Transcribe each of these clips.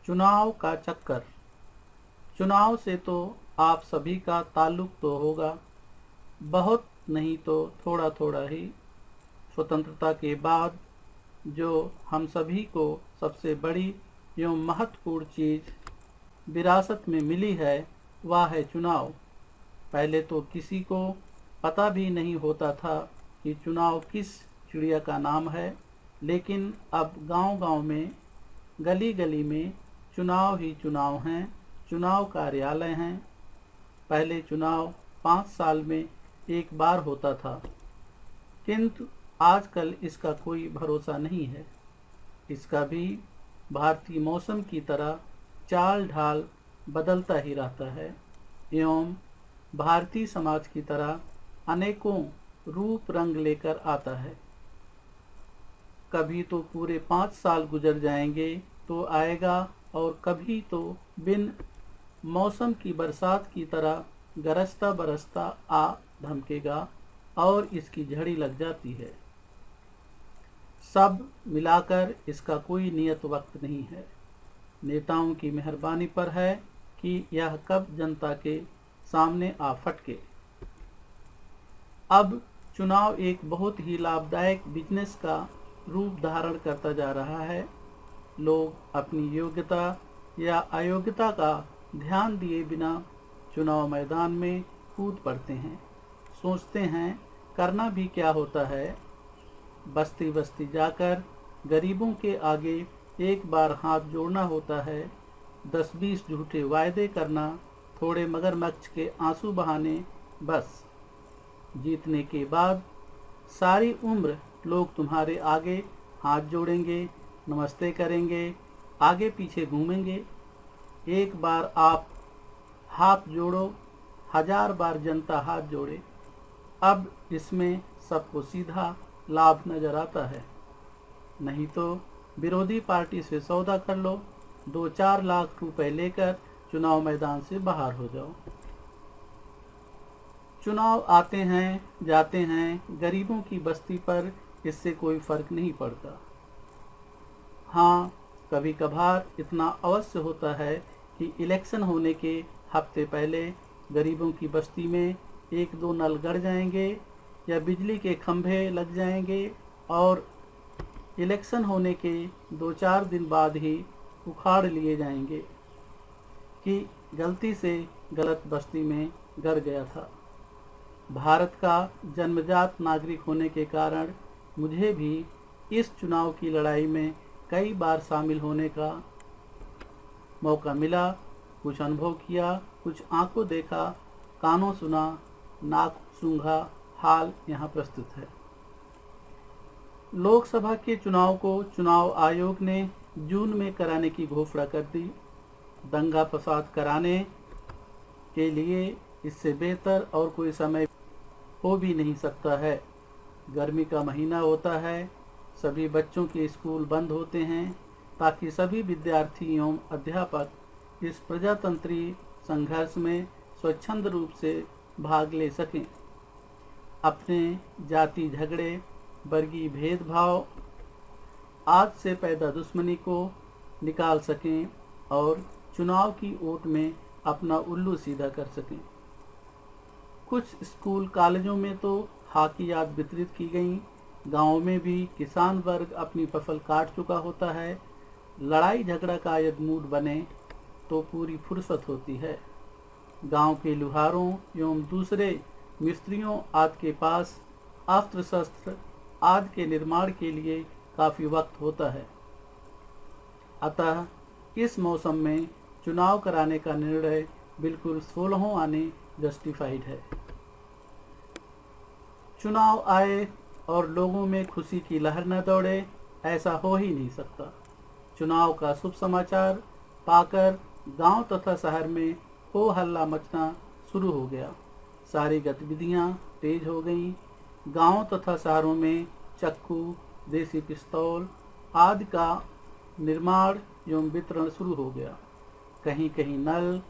चुनाव का चक्कर। चुनाव से तो आप सभी का ताल्लुक तो होगा, बहुत नहीं तो थोड़ा थोड़ा ही। स्वतंत्रता के बाद जो हम सभी को सबसे बड़ी एवं महत्वपूर्ण चीज़ विरासत में मिली है वह है चुनाव। पहले तो किसी को पता भी नहीं होता था कि चुनाव किस चिड़िया का नाम है, लेकिन अब गांव-गांव में, गली-गली में चुनाव ही चुनाव हैं, चुनाव कार्यालय हैं। पहले चुनाव 5 साल में एक बार होता था, किंतु आजकल इसका कोई भरोसा नहीं है। इसका भी भारतीय मौसम की तरह चाल ढाल बदलता ही रहता है एवं भारतीय समाज की तरह अनेकों रूप रंग लेकर आता है। कभी तो पूरे 5 साल गुजर जाएंगे तो आएगा, और कभी तो बिन मौसम की बरसात की तरह गरजता बरसता आ धमकेगा और इसकी झड़ी लग जाती है। सब मिलाकर इसका कोई नियत वक्त नहीं है। नेताओं की मेहरबानी पर है कि यह कब जनता के सामने आ फटके। अब चुनाव एक बहुत ही लाभदायक बिजनेस का रूप धारण करता जा रहा है। लोग अपनी योग्यता या अयोग्यता का ध्यान दिए बिना चुनाव मैदान में कूद पड़ते हैं। सोचते हैं करना भी क्या होता है, बस्ती बस्ती जाकर गरीबों के आगे एक बार हाथ जोड़ना होता है, 10-20 झूठे वायदे करना, थोड़े मगरमच्छ के आंसू बहाने, बस। जीतने के बाद सारी उम्र लोग तुम्हारे आगे हाथ जोड़ेंगे, नमस्ते करेंगे, आगे पीछे घूमेंगे। एक बार आप हाथ जोड़ो, 1000 बार जनता हाथ जोड़े। अब इसमें सबको सीधा लाभ नजर आता है। नहीं तो विरोधी पार्टी से सौदा कर लो, 2-4 लाख रुपए लेकर चुनाव मैदान से बाहर हो जाओ। चुनाव आते हैं जाते हैं, गरीबों की बस्ती पर इससे कोई फर्क नहीं पड़ता। हाँ, कभी कभार इतना अवश्य होता है कि इलेक्शन होने के हफ्ते पहले गरीबों की बस्ती में 1-2 नल गड़ जाएंगे या बिजली के खंभे लग जाएंगे, और इलेक्शन होने के 2-4 दिन बाद ही उखाड़ लिए जाएंगे कि गलती से गलत बस्ती में गड़ गया था। भारत का जन्मजात नागरिक होने के कारण मुझे भी इस चुनाव की लड़ाई में कई बार शामिल होने का मौका मिला। कुछ अनुभव किया, कुछ आंखों देखा, कानों सुना, नाक सूंघा। हाल यहाँ प्रस्तुत है। लोकसभा के चुनाव को चुनाव आयोग ने जून में कराने की घोषणा कर दी। दंगा फसाद कराने के लिए इससे बेहतर और कोई समय हो भी नहीं सकता है। गर्मी का महीना होता है, सभी बच्चों के स्कूल बंद होते हैं ताकि सभी विद्यार्थी एवं अध्यापक इस प्रजातंत्री संघर्ष में स्वच्छंद रूप से भाग ले सकें, अपने जाति झगड़े, वर्गीय भेदभाव आज से पैदा दुश्मनी को निकाल सकें और चुनाव की ओट में अपना उल्लू सीधा कर सकें। कुछ स्कूल कॉलेजों में तो हॉकी याद वितरित की गई। गाँव में भी किसान वर्ग अपनी फसल काट चुका होता है। लड़ाई झगड़ा का यदि मूड बने तो पूरी फुर्सत होती है। गांव के लुहारों एवं दूसरे मिस्त्रियों आदि के पास अस्त्र शस्त्र आदि के निर्माण के लिए काफ़ी वक्त होता है। अतः इस मौसम में चुनाव कराने का निर्णय बिल्कुल 16 आने जस्टिफाइड है। चुनाव आए और लोगों में खुशी की लहर न दौड़े, ऐसा हो ही नहीं सकता। चुनाव का शुभ समाचार पाकर गांव तथा शहर में हो हल्ला मचना शुरू हो गया। सारी गतिविधियां तेज हो गईं। गांव तथा शहरों में चक्कू, देसी पिस्तौल आदि का निर्माण एवं वितरण शुरू हो गया। कहीं कहीं नल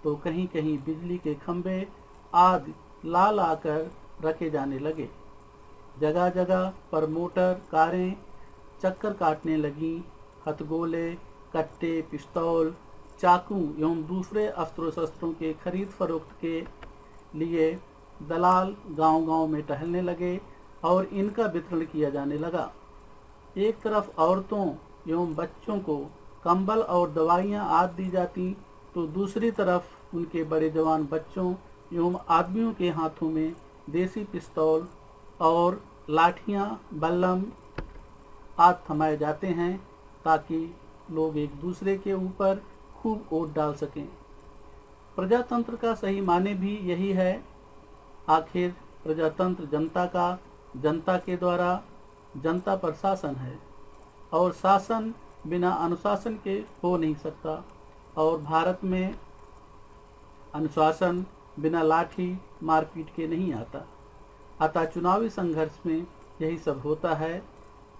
तो कहीं कहीं बिजली के खंभे आदि ला लाकर रखे जाने लगे। जगह जगह पर मोटर कारें चक्कर काटने लगीं। हथगोले कट्टे, पिस्तौल, चाकू एवं दूसरे अस्त्रों शस्त्रों के खरीद फरोख्त के लिए दलाल गांव-गांव में टहलने लगे और इनका वितरण किया जाने लगा। एक तरफ औरतों एवं बच्चों को कंबल और दवाइयां आदि दी जाती, तो दूसरी तरफ उनके बड़े जवान बच्चों एवं आदमियों के हाथों में देसी पिस्तौल और लाठियां, बल्लम आदि थमाए जाते हैं, ताकि लोग एक दूसरे के ऊपर खूब वोट डाल सकें। प्रजातंत्र का सही माने भी यही है। आखिर प्रजातंत्र जनता का, जनता के द्वारा जनता पर शासन है, और शासन बिना अनुशासन के हो नहीं सकता, और भारत में अनुशासन बिना लाठी मारपीट के नहीं आता। अतः चुनावी संघर्ष में यही सब होता है।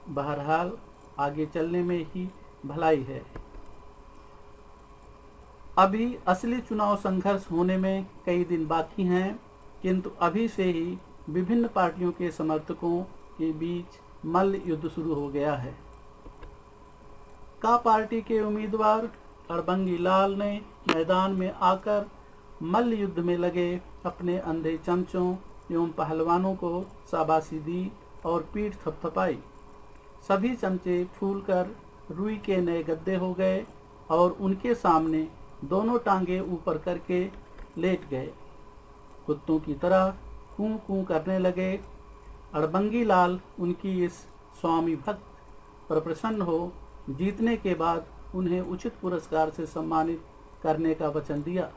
बहरहाल आगे चलने में ही भलाई है। अभी असली चुनाव संघर्ष होने में कई दिन बाकी हैं, किंतु अभी से ही विभिन्न पार्टियों के समर्थकों के बीच मल्ल युद्ध शुरू हो गया है। का पार्टी के उम्मीदवार अड़बंगी लाल ने मैदान में आकर मल्ल युद्ध में लगे अपने अंधे चमचों एवं पहलवानों को शाबाशी दी और पीठ थपथपाई। सभी चमचे फूलकर रुई के नए गद्दे हो गए और उनके सामने दोनों टांगे ऊपर करके लेट गए। कुत्तों की तरह कूं कूं करने लगे। अड़बंगी लाल उनकी इस स्वामी भक्त पर प्रसन्न हो जीतने के बाद उन्हें उचित पुरस्कार से सम्मानित करने का वचन दिया।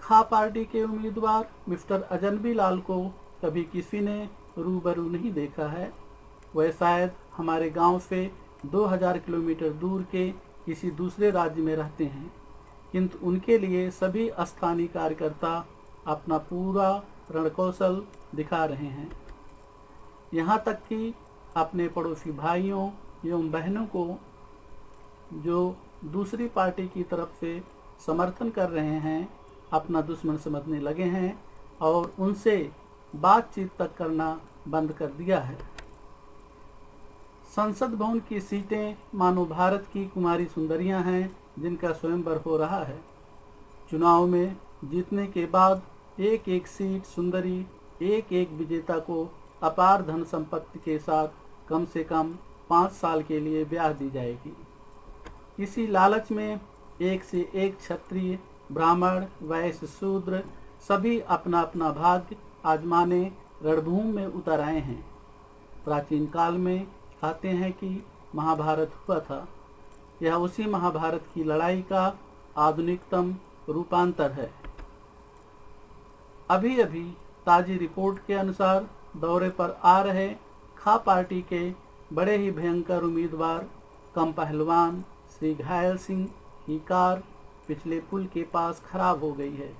खा पार्टी के उम्मीदवार मिस्टर अजनबी लाल को कभी किसी ने रूबरू नहीं देखा है। वह शायद हमारे गांव से 2000 किलोमीटर दूर के किसी दूसरे राज्य में रहते हैं, किंतु उनके लिए सभी स्थानीय कार्यकर्ता अपना पूरा रणकौशल दिखा रहे हैं। यहाँ तक कि अपने पड़ोसी भाइयों एवं बहनों को जो दूसरी पार्टी की तरफ से समर्थन कर रहे हैं, अपना दुश्मन समझने लगे हैं और उनसे बातचीत तक करना बंद कर दिया है। संसद भवन की सीटें मानो भारत की कुमारी सुंदरियां हैं जिनका स्वयंवर हो रहा है। चुनाव में जीतने के बाद एक एक सीट सुंदरी एक एक विजेता को अपार धन संपत्ति के साथ कम से कम 5 साल के लिए ब्याह दी जाएगी। इसी लालच में एक से एक क्षत्रिय, ब्राह्मण, वैश्य, शूद्र सभी अपना अपना भाग्य आजमाने रणभूमि में उतर आए हैं। प्राचीन काल में कहते हैं कि महाभारत हुआ था। यह उसी महाभारत की लड़ाई का आधुनिकतम रूपांतर है। अभी अभी ताजी रिपोर्ट के अनुसार दौरे पर आ रहे खा पार्टी के बड़े ही भयंकर उम्मीदवार कम पहलवान श्री घायल सिंह की कार पिछले पुल के पास खराब हो गई है।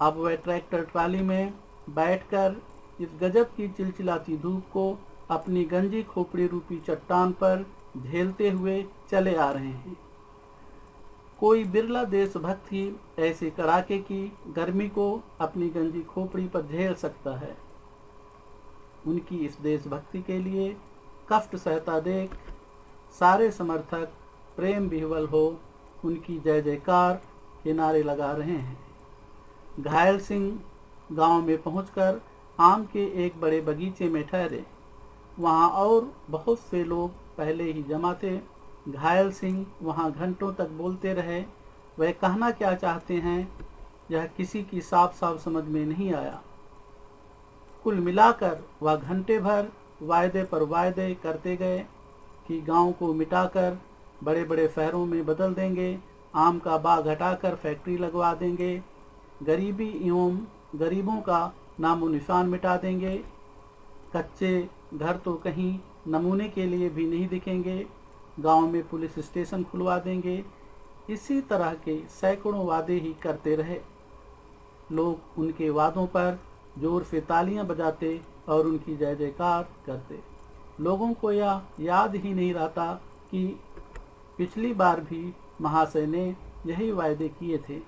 अब वह ट्रैक्टर ट्राली में बैठकर इस गजब की चिलचिलाती धूप को अपनी गंजी खोपड़ी रूपी चट्टान पर झेलते हुए चले आ रहे हैं। कोई बिरला देशभक्त ही ऐसे कड़ाके की गर्मी को अपनी गंजी खोपड़ी पर झेल सकता है। उनकी इस देशभक्ति के लिए कष्ट सहता देख सारे समर्थक प्रेम विह्वल हो उनकी जय जयकार के नारे लगा रहे हैं। घायल सिंह गांव में पहुंचकर आम के एक बड़े बगीचे में ठहरे। वहां और बहुत से लोग पहले ही जमा थे। घायल सिंह वहां घंटों तक बोलते रहे। वह कहना क्या चाहते हैं यह किसी की साफ साफ समझ में नहीं आया। कुल मिलाकर वह घंटे भर वायदे पर वायदे करते गए कि गांव को मिटाकर बड़े बड़े शहरों में बदल देंगे, आम का बाग हटाकर फैक्ट्री लगवा देंगे, गरीबी एवं गरीबों का नामो निशान मिटा देंगे, कच्चे घर तो कहीं नमूने के लिए भी नहीं दिखेंगे, गांव में पुलिस स्टेशन खुलवा देंगे। इसी तरह के सैकड़ों वादे ही करते रहे। लोग उनके वादों पर जोर से तालियां बजाते और उनकी जय जयकार करते। लोगों को यह याद ही नहीं रहता कि पिछली बार भी महाशय ने यही वायदे किए थे।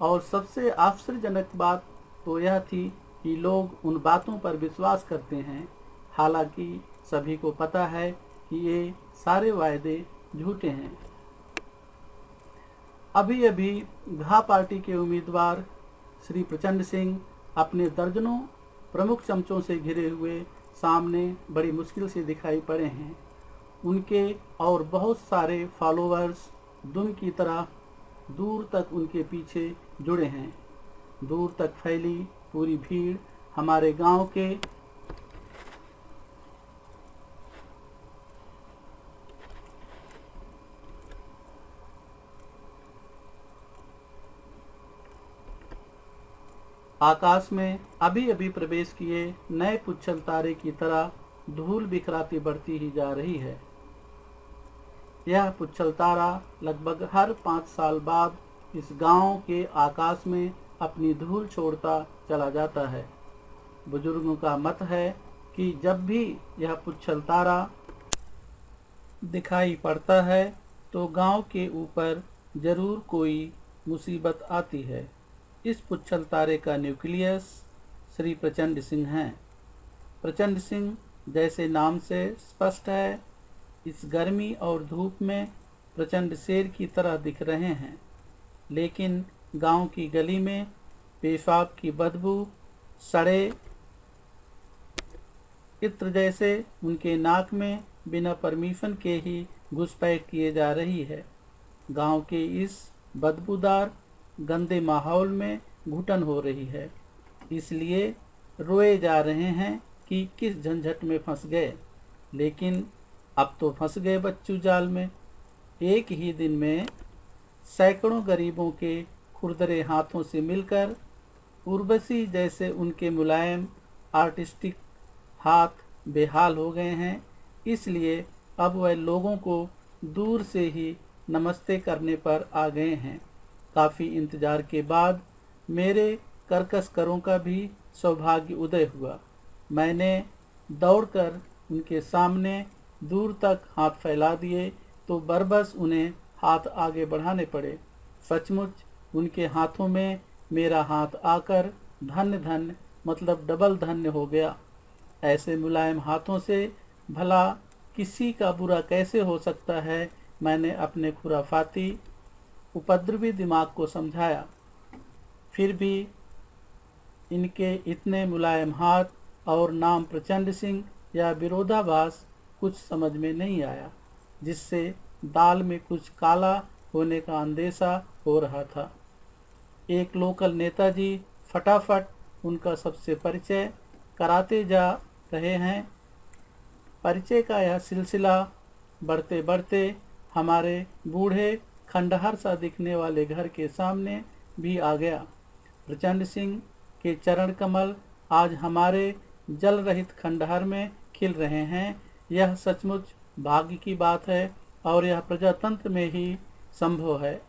और सबसे आश्चर्यजनक बात तो यह थी कि लोग उन बातों पर विश्वास करते हैं, हालांकि सभी को पता है कि ये सारे वायदे झूठे हैं। अभी अभी घा पार्टी के उम्मीदवार श्री प्रचंड सिंह अपने दर्जनों प्रमुख चमचों से घिरे हुए सामने बड़ी मुश्किल से दिखाई पड़े हैं। उनके और बहुत सारे फॉलोअर्स दुम की तरह दूर तक उनके पीछे जुड़े हैं। दूर तक फैली पूरी भीड़ हमारे गांव के आकाश में अभी अभी प्रवेश किए नए पुच्छल तारे की तरह धूल बिखराती बढ़ती ही जा रही है। यह पुच्छल तारा लगभग हर 5 साल बाद इस गांव के आकाश में अपनी धूल छोड़ता चला जाता है। बुजुर्गों का मत है कि जब भी यह पुच्छल तारा दिखाई पड़ता है तो गांव के ऊपर जरूर कोई मुसीबत आती है। इस पुच्छल तारे का न्यूक्लियस श्री प्रचंड सिंह हैं। प्रचंड सिंह जैसे नाम से स्पष्ट है, इस गर्मी और धूप में प्रचंड शेर की तरह दिख रहे हैं, लेकिन गांव की गली में पेशाब की बदबू सड़े इत्र जैसे उनके नाक में बिना परमिशन के ही घुसपैठ किए जा रही है। गांव के इस बदबूदार गंदे माहौल में घुटन हो रही है, इसलिए रोए जा रहे हैं कि किस झंझट में फंस गए। लेकिन अब तो फंस गए बच्चू जाल में। एक ही दिन में सैकड़ों गरीबों के खुरदरे हाथों से मिलकर उर्वशी जैसे उनके मुलायम आर्टिस्टिक हाथ बेहाल हो गए हैं। इसलिए अब वह लोगों को दूर से ही नमस्ते करने पर आ गए हैं। काफ़ी इंतजार के बाद मेरे कर्कश करों का भी सौभाग्य उदय हुआ। मैंने दौड़कर उनके सामने दूर तक हाथ फैला दिए तो बरबस उन्हें हाथ आगे बढ़ाने पड़े। सचमुच उनके हाथों में मेरा हाथ आकर धन्य धन्य मतलब डबल धन्य हो गया। ऐसे मुलायम हाथों से भला किसी का बुरा कैसे हो सकता है, मैंने अपने खुराफाती उपद्रवी दिमाग को समझाया। फिर भी इनके इतने मुलायम हाथ और नाम प्रचंड सिंह या विरोधाभास कुछ समझ में नहीं आया, जिससे दाल में कुछ काला होने का अंदेशा हो रहा था। एक लोकल नेताजी फटाफट उनका सबसे परिचय कराते जा रहे हैं। परिचय का यह सिलसिला बढ़ते बढ़ते हमारे बूढ़े खंडहर सा दिखने वाले घर के सामने भी आ गया। प्रचंड सिंह के चरण कमल आज हमारे जल रहित खंडहर में खिल रहे हैं। यह सचमुच भाग्य की बात है और यह प्रजातंत्र में ही संभव है।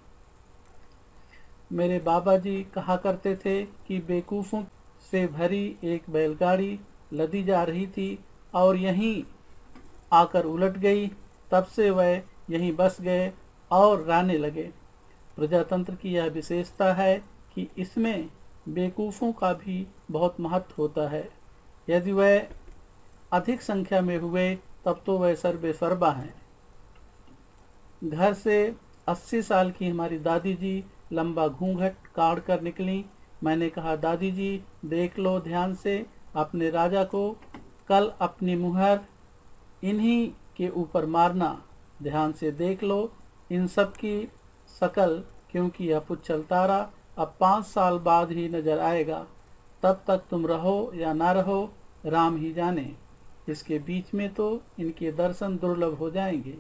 मेरे बाबा जी कहा करते थे कि बेवकूफ़ों से भरी एक बैलगाड़ी लदी जा रही थी और यहीं आकर उलट गई। तब से वह यहीं बस गए और रहने लगे। प्रजातंत्र की यह विशेषता है कि इसमें बेवकूफ़ों का भी बहुत महत्व होता है। यदि वह अधिक संख्या में हुए तब तो वह सर्वेसर्वा हैं। घर से 80 साल की हमारी दादी जी लंबा घूंघट काढ़ कर निकली। मैंने कहा, दादी जी देख लो ध्यान से अपने राजा को, कल अपनी मुहर इन्हीं के ऊपर मारना। ध्यान से देख लो इन सब की शकल, क्योंकि यह पुच्छल तारा अब 5 साल बाद ही नजर आएगा। तब तक तुम रहो या ना रहो राम ही जाने। इसके बीच में तो इनके दर्शन दुर्लभ हो जाएंगे।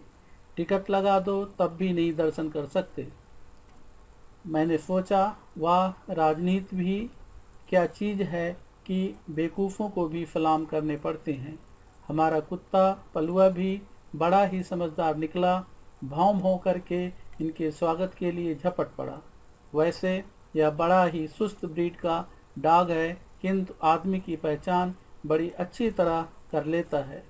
टिकट लगा दो तब भी नहीं दर्शन कर सकते। मैंने सोचा, वाह राजनीति भी क्या चीज़ है कि बेवकूफ़ों को भी सलाम करने पड़ते हैं। हमारा कुत्ता पलुआ भी बड़ा ही समझदार निकला। भौं भौं करके इनके स्वागत के लिए झपट पड़ा। वैसे यह बड़ा ही सुस्त ब्रीड का डॉग है, किंतु आदमी की पहचान बड़ी अच्छी तरह कर लेता है।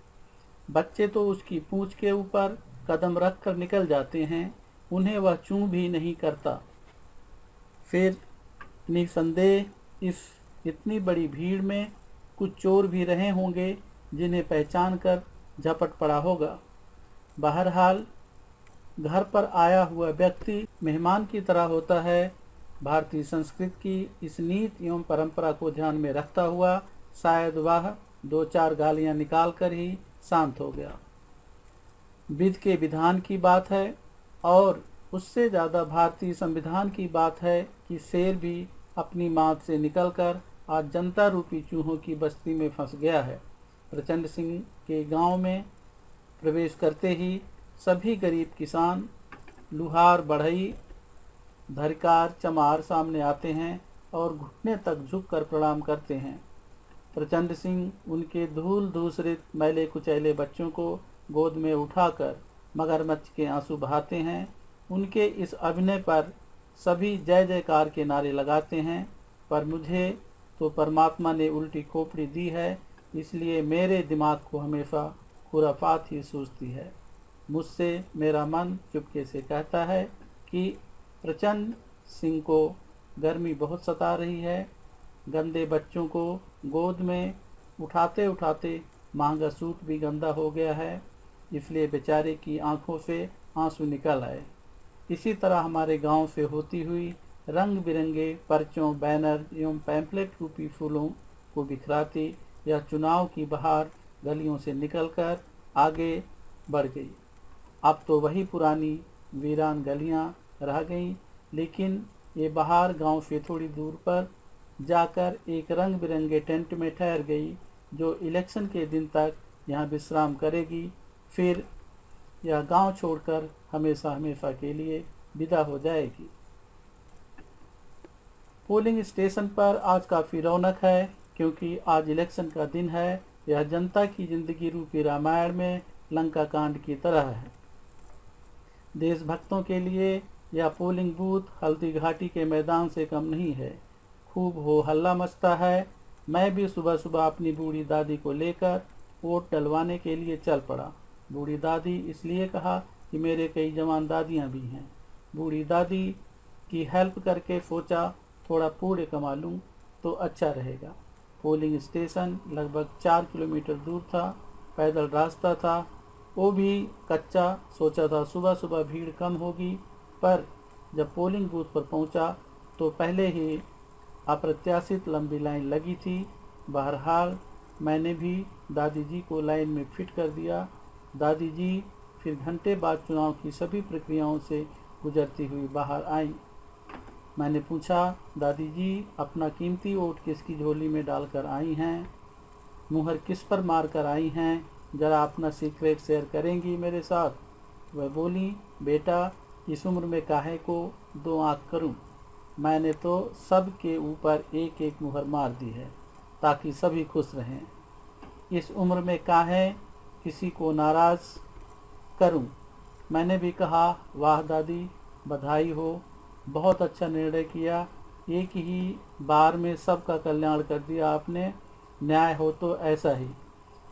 बच्चे तो उसकी पूंछ के ऊपर कदम रख कर निकल जाते हैं, उन्हें वह चूं भी नहीं करता। फिर निसंदेह इस इतनी बड़ी भीड़ में कुछ चोर भी रहे होंगे जिन्हें पहचान कर झपट पड़ा होगा। बहरहाल घर पर आया हुआ व्यक्ति मेहमान की तरह होता है। भारतीय संस्कृति की इस नीति एवं परंपरा को ध्यान में रखता हुआ शायद वह 2-4 गालियां निकाल कर ही शांत हो गया। विधि के विधान की बात है और उससे ज़्यादा भारतीय संविधान की बात है कि शेर भी अपनी मात से निकलकर आज जनता रूपी चूहों की बस्ती में फंस गया है। प्रचंड सिंह के गांव में प्रवेश करते ही सभी गरीब किसान, लुहार, बढ़ई, धरकार, चमार सामने आते हैं और घुटने तक झुककर प्रणाम करते हैं। प्रचंड सिंह उनके धूल धूसरित मैले कुचैले बच्चों को गोद में उठाकर मगरमच्छ के आंसू बहाते हैं। उनके इस अभिनय पर सभी जय जयकार के नारे लगाते हैं। पर मुझे तो परमात्मा ने उल्टी खोपड़ी दी है, इसलिए मेरे दिमाग को हमेशा खुराफात ही सूझती है। मुझसे मेरा मन चुपके से कहता है कि प्रचंड सिंह को गर्मी बहुत सता रही है। गंदे बच्चों को गोद में उठाते उठाते महंगा सूट भी गंदा हो गया है, इसलिए बेचारे की आंखों से आंसू निकल आए। इसी तरह हमारे गांव से होती हुई रंग बिरंगे पर्चों, बैनर एवं पैम्पलेट रूपी फूलों को बिखराती यह चुनाव की बहार गलियों से निकलकर आगे बढ़ गई। अब तो वही पुरानी वीरान गलियां रह गईं, लेकिन ये बहार गांव से थोड़ी दूर पर जाकर एक रंग बिरंगे टेंट में ठहर गई, जो इलेक्शन के दिन तक यहाँ विश्राम करेगी। फिर यह गांव छोड़कर हमेशा हमेशा के लिए विदा हो जाएगी। पोलिंग स्टेशन पर आज काफ़ी रौनक है, क्योंकि आज इलेक्शन का दिन है। यह जनता की जिंदगी रूपी रामायण में लंका कांड की तरह है। देशभक्तों के लिए यह पोलिंग बूथ हल्दी घाटी के मैदान से कम नहीं है। खूब हो हल्ला मचता है। मैं भी सुबह सुबह अपनी बूढ़ी दादी को लेकर वोट डलवाने के लिए चल पड़ा। बूढ़ी दादी इसलिए कहा कि मेरे कई जवान दादियाँ भी हैं। बूढ़ी दादी की हेल्प करके सोचा थोड़ा पुण्य कमा लूँ तो अच्छा रहेगा। पोलिंग स्टेशन लगभग 4 किलोमीटर दूर था। पैदल रास्ता था, वो भी कच्चा। सोचा था सुबह सुबह भीड़ कम होगी, पर जब पोलिंग बूथ पर पहुंचा तो पहले ही अप्रत्याशित लंबी लाइन लगी थी। बहरहाल मैंने भी दादी जी को लाइन में फिट कर दिया। दादी जी फिर घंटे बाद चुनाव की सभी प्रक्रियाओं से गुजरती हुई बाहर आई। मैंने पूछा, दादी जी अपना कीमती वोट किसकी झोली में डालकर आई हैं? मुहर किस पर मार कर आई हैं? ज़रा अपना सीक्रेट शेयर करेंगी मेरे साथ? वह बोली, बेटा इस उम्र में काहे को 2 आँख करूं? मैंने तो सब के ऊपर एक एक मुहर मार दी है ताकि सभी खुश रहें। इस उम्र में काहे किसी को नाराज़ करूं? मैंने भी कहा, वाह दादी, बधाई हो, बहुत अच्छा निर्णय किया। एक ही बार में सबका कल्याण कर दिया आपने। न्याय हो तो ऐसा ही।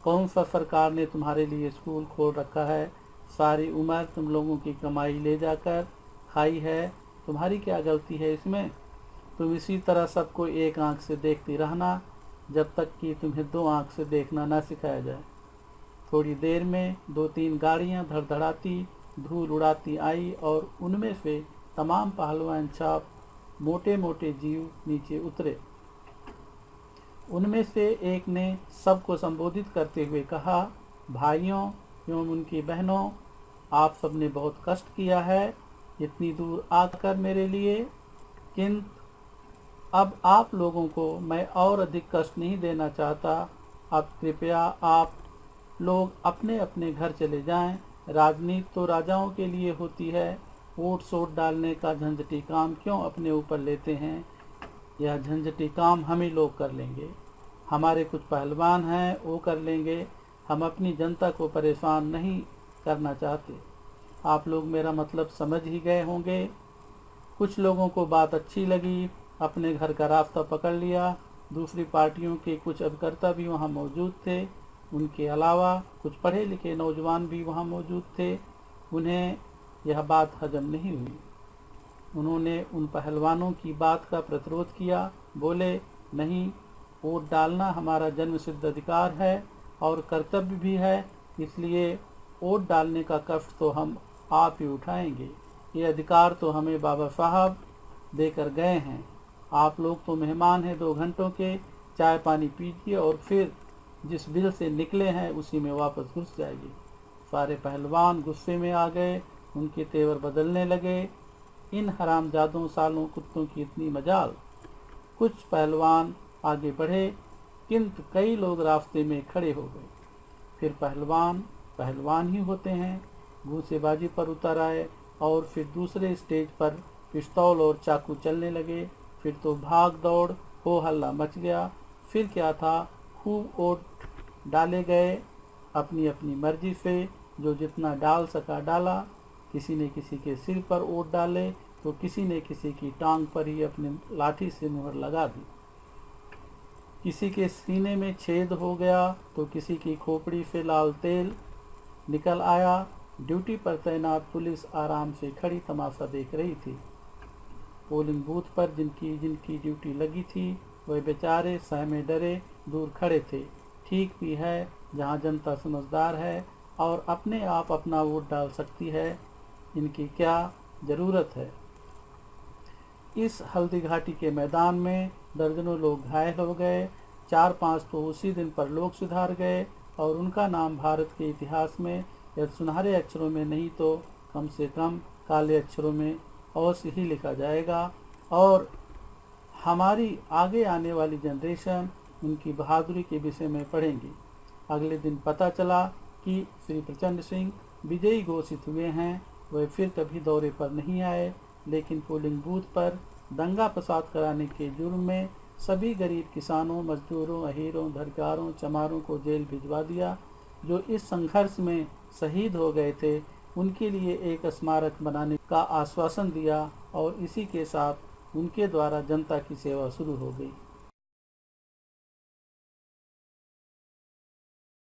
कौन सा सरकार ने तुम्हारे लिए स्कूल खोल रखा है? सारी उम्र तुम लोगों की कमाई ले जाकर खाई है, तुम्हारी क्या गलती है इसमें? तुम इसी तरह सबको एक आंख से देखती रहना जब तक कि तुम्हें 2 आंख से देखना ना सिखाया जाए। थोड़ी देर में 2-3 गाड़ियां धड़धड़ाती धूल उड़ाती आई और उनमें से तमाम पहलवान छाप मोटे मोटे जीव नीचे उतरे। उनमें से एक ने सबको संबोधित करते हुए कहा, भाइयों एवं उनकी बहनों, आप सबने बहुत कष्ट किया है इतनी दूर आकर मेरे लिए, किंतु अब आप लोगों को मैं और अधिक कष्ट नहीं देना चाहता। अब कृपया आप लोग अपने अपने घर चले जाएं। राजनीति तो राजाओं के लिए होती है। वोट शोट डालने का झंझटी काम क्यों अपने ऊपर लेते हैं? यह झंझटी काम हम ही लोग कर लेंगे। हमारे कुछ पहलवान हैं, वो कर लेंगे। हम अपनी जनता को परेशान नहीं करना चाहते। आप लोग मेरा मतलब समझ ही गए होंगे। कुछ लोगों को बात अच्छी लगी, अपने घर का रास्ता पकड़ लिया। दूसरी पार्टियों के कुछ अभिकर्ता भी वहाँ मौजूद थे। उनके अलावा कुछ पढ़े लिखे नौजवान भी वहाँ मौजूद थे। उन्हें यह बात हजम नहीं हुई। उन्होंने उन पहलवानों की बात का प्रतिरोध किया। बोले, नहीं, वोट डालना हमारा जन्मसिद्ध अधिकार है और कर्तव्य भी है, इसलिए वोट डालने का कष्ट तो हम आप ही उठाएंगे। ये अधिकार तो हमें बाबा साहब देकर गए हैं। आप लोग तो मेहमान हैं 2 घंटों के, चाय पानी पीजिए और फिर जिस बिल से निकले हैं उसी में वापस घुस जाइए। सारे पहलवान गुस्से में आ गए, उनके तेवर बदलने लगे। इन हरामजादों सालों कुत्तों की इतनी मजाल। कुछ पहलवान आगे बढ़े, किंतु कई लोग रास्ते में खड़े हो गए। फिर पहलवान पहलवान ही होते हैं, घूसेबाजी पर उतर आए और फिर दूसरे स्टेज पर पिस्तौल और चाकू चलने लगे। फिर तो भाग दौड़ हो हल्ला मच गया। फिर क्या था, खूब वोट डाले गए अपनी अपनी मर्जी से, जो जितना डाल सका डाला। किसी ने किसी के सिर पर वोट डाले तो किसी ने किसी की टांग पर ही अपनी लाठी से मुहर लगा दी। किसी के सीने में छेद हो गया तो किसी की खोपड़ी से लाल तेल निकल आया। ड्यूटी पर तैनात पुलिस आराम से खड़ी तमाशा देख रही थी। पोलिंग बूथ पर जिनकी जिनकी ड्यूटी लगी थी वह बेचारे सहमे डरे दूर खड़े थे। ठीक भी है, जहाँ जनता समझदार है और अपने आप अपना वोट डाल सकती है, इनकी क्या ज़रूरत है। इस हल्दी घाटी के मैदान में दर्जनों लोग घायल हो गए। 4-5 तो उसी दिन पर लोग सुधार गए और उनका नाम भारत के इतिहास में यदि सुनहरे अक्षरों में नहीं तो कम से कम काले अक्षरों में अवश्य ही लिखा जाएगा। और हमारी आगे आने वाली जनरेशन उनकी बहादुरी के विषय में पढ़ेंगी। अगले दिन पता चला कि श्री प्रचंड सिंह विजयी घोषित हुए हैं। वह फिर कभी दौरे पर नहीं आए, लेकिन पोलिंग बूथ पर दंगा फसाद कराने के जुर्म में सभी गरीब किसानों, मजदूरों, अहीरों, धरकारों, चमारों को जेल भिजवा दिया। जो इस संघर्ष में शहीद हो गए थे उनके लिए एक स्मारक बनाने का आश्वासन दिया और इसी के साथ उनके द्वारा जनता की सेवा शुरू हो गई।